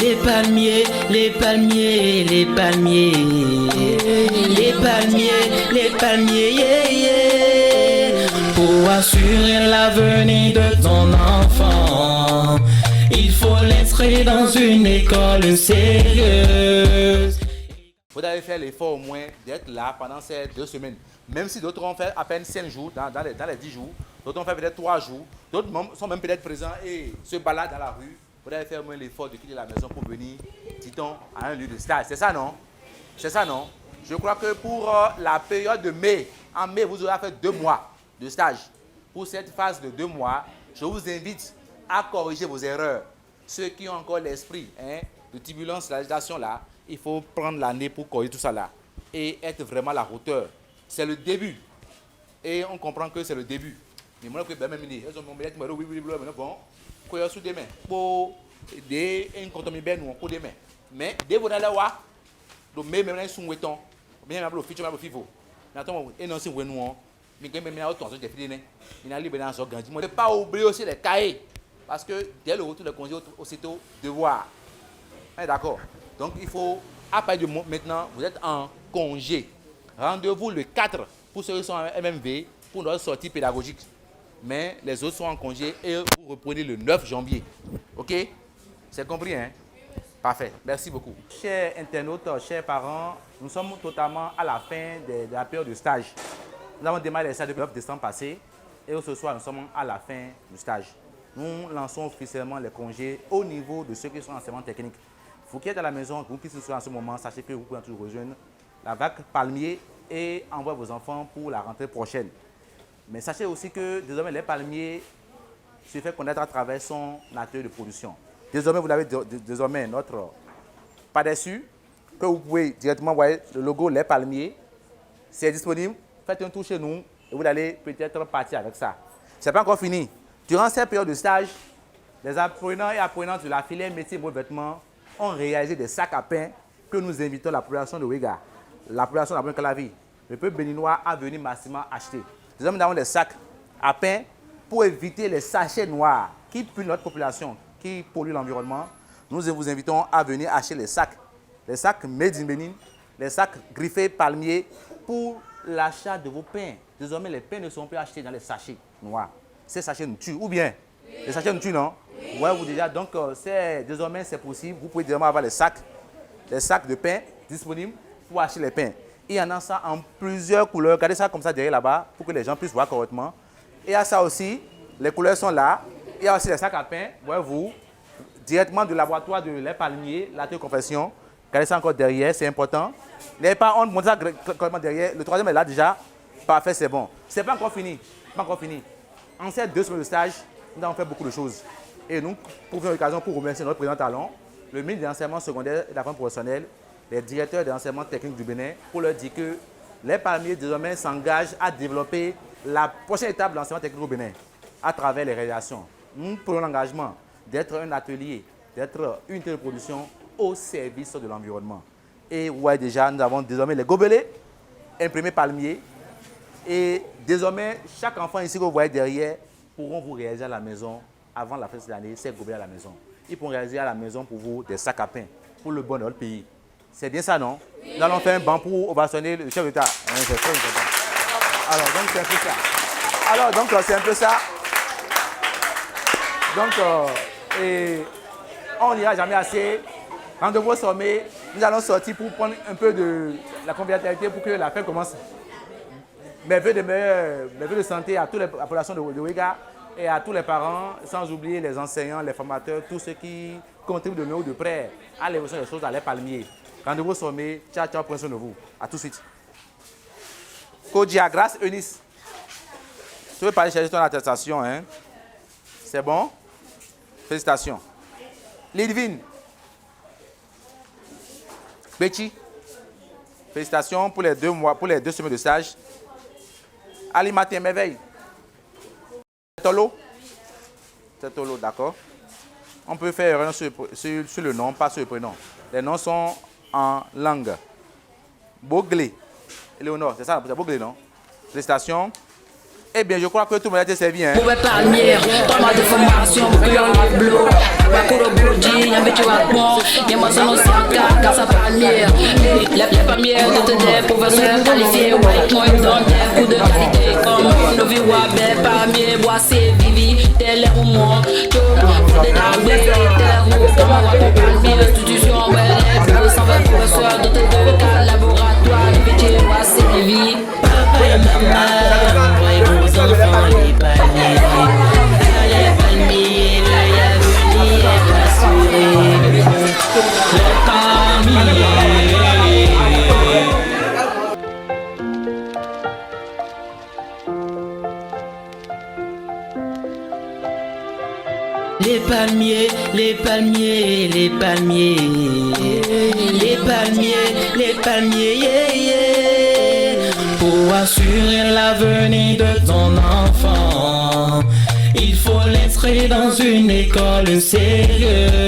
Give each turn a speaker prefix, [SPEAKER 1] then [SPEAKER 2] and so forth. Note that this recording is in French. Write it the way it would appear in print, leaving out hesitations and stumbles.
[SPEAKER 1] Les palmiers, les palmiers, les palmiers. Les palmiers, les palmiers, yeah, yeah. Pour assurer l'avenir de ton enfant, il faut l'inscrire dans une école sérieuse.
[SPEAKER 2] Vous allez faire l'effort au moins d'être là pendant ces 2 semaines. Même si d'autres ont fait à peine 5 jours, dans les 10 jours, d'autres ont fait peut-être 3 jours, d'autres sont même peut-être présents et se baladent dans la rue. Vous allez faire au moins l'effort de quitter la maison pour venir, dit-on, à un lieu de stage. C'est ça, non? C'est ça, non? Je crois que pour la période de mai, en mai, vous aurez fait 2 mois de stage. Pour cette phase de 2 mois, je vous invite à corriger vos erreurs. Ceux qui ont encore l'esprit de turbulence, l'agitation là, il faut prendre l'année pour corriger tout ça là et être vraiment à la hauteur. C'est le début. Et on comprend que c'est le début. Mais moi, je suis même elles ont mon billet, bon, quoi, sous des mains. Pour des incontournables, nous, pour des mains. Mais dès que vous allez voir, donc même ils sont wetons, bien le futur, le fivo. N'attends, et non, si vous nous, mais quand même, autant de filets, il a libre dans ce grand. Ne pas oublier aussi les cahiers. Parce que dès le retour de congé, aussitôt, devoir. D'accord. Donc, il faut, à partir de maintenant, vous êtes en congé. Rendez-vous le 4 pour ceux qui sont en MMV pour notre sortie pédagogique. Mais les autres sont en congé et vous reprenez le 9 janvier. OK? C'est compris, hein? Parfait. Merci beaucoup. Chers internautes, chers parents, nous sommes totalement à la fin de la période de stage. Nous avons démarré les stages depuis le 9 décembre passé et ce soir, nous sommes à la fin du stage. Nous lançons officiellement les congés au niveau de ceux qui sont en enseignement technique. Vous qui êtes à la maison, vous qui sont en ce moment, sachez que vous pouvez toujours rejoindre la vague palmier et envoyer vos enfants pour la rentrée prochaine. Mais sachez aussi que désormais les palmiers se fait connaître à travers son atelier de production. Désormais, vous avez désormais notre pas dessus que vous pouvez directement voir le logo les palmiers. C'est disponible. Faites un tour chez nous et vous allez peut-être partir avec ça. Ce n'est pas encore fini. Durant cette période de stage, les apprenants et apprenantes de la filière métier et vêtements ont réalisé des sacs à pain que nous invitons la population de Ouiga, la population de la Calavi, le peuple béninois à venir massivement acheter. Nous avons des sacs à pain pour éviter les sachets noirs qui puent notre population, qui polluent l'environnement. Nous vous invitons à venir acheter les sacs made in Bénin, les sacs griffés palmiers pour l'achat de vos pains. Désormais, les pains ne sont plus achetés dans les sachets noirs. Ces sachets nous tuent, ou bien les sachets nous tuent, non? Ouais, vous déjà. Donc, désormais, c'est possible. Vous pouvez désormais avoir les sacs de pain disponibles pour acheter les pains. Il y en a ça en plusieurs couleurs. Regardez ça comme ça derrière là-bas pour que les gens puissent voir correctement. Et il y a ça aussi. Les couleurs sont là. Il y a aussi les sacs à pain, voyez-vous, directement du laboratoire de les palmiers, la confession. Regardez ça encore derrière, c'est important. Les parents ont monté ça correctement derrière. Le troisième est là déjà. Parfait, c'est bon. C'est pas encore fini. Pas encore fini. En ces 2 semaines de stage, nous avons fait beaucoup de choses. Et nous profitons de l'occasion pour remercier notre président Talon, le ministre de l'enseignement secondaire et de la formation professionnelle, les directeurs de l'enseignement technique du Bénin, pour leur dire que les palmiers désormais s'engagent à développer la prochaine étape de l'enseignement technique au Bénin à travers les réalisations. Nous prenons l'engagement d'être un atelier, d'être une unité de production au service de l'environnement. Et ouais, déjà, nous avons désormais les gobelets imprimés palmiers. Et désormais, chaque enfant ici que vous voyez derrière pourront vous réaliser à la maison avant la fin de l'année, ces gobelets à la maison. Ils pourront réaliser à la maison pour vous des sacs à pain pour le bonheur du pays. C'est bien ça, non? Nous allons faire un banc pour ovationner le chef d'État. C'est très important. Alors, donc, c'est un peu ça. Alors, donc, c'est un peu ça. Donc, et on n'ira jamais assez. Rendez-vous au sommet. Nous allons sortir pour prendre un peu de la convivialité pour que la fête commence. Mes vœux de santé à toute la population de Ouiga et à tous les parents, sans oublier les enseignants, les formateurs, tous ceux qui contribuent de loin ou de près à l'évolution des choses à les palmiers. Rendez-vous au sommet. Ciao, ciao, prenez soin de vous. À tout de suite. Kodia, grâce Eunice. Tu veux pas aller chercher ton attestation, hein? C'est bon? Félicitations. Lidvin. Betty. Félicitations pour les 2 mois, pour les 2 semaines de stage. Ali Matin Merveille. Tolo. C'est Tolo, d'accord. On peut faire erreur sur le nom, pas sur le prénom. Les noms sont en langue. Boglé. Léonore, c'est ça, c'est Boglé, non? Félicitations. Eh bien, je crois que tout le monde a été servi. Hein?
[SPEAKER 1] Palmier, pas mal de formation, bakuro boji, y'a tu vas bon, y'a moi son siaka, car ça palmier. Les palmiers de tes professeurs qualifiés, white moi donne des coups de qualité, comme nos vies wabé, palmier, bois c'est vivi, tel est au monde, tout, faut des nabés, tel est comme un wabé palmier, institution, ouais, les plus 120 professeurs de tes deux laboratoires, les métiers, bois c'est vivi. Papa et maman, envoyez vos enfants les palmiers. Les palmiers, là y'a venir rassurer. Les palmiers. Les palmiers, les palmiers, les palmiers. Les palmiers, les palmiers, yeah, yeah. Pour assurer l'avenir de ton enfant, il faut l'inscrire dans une école sérieuse.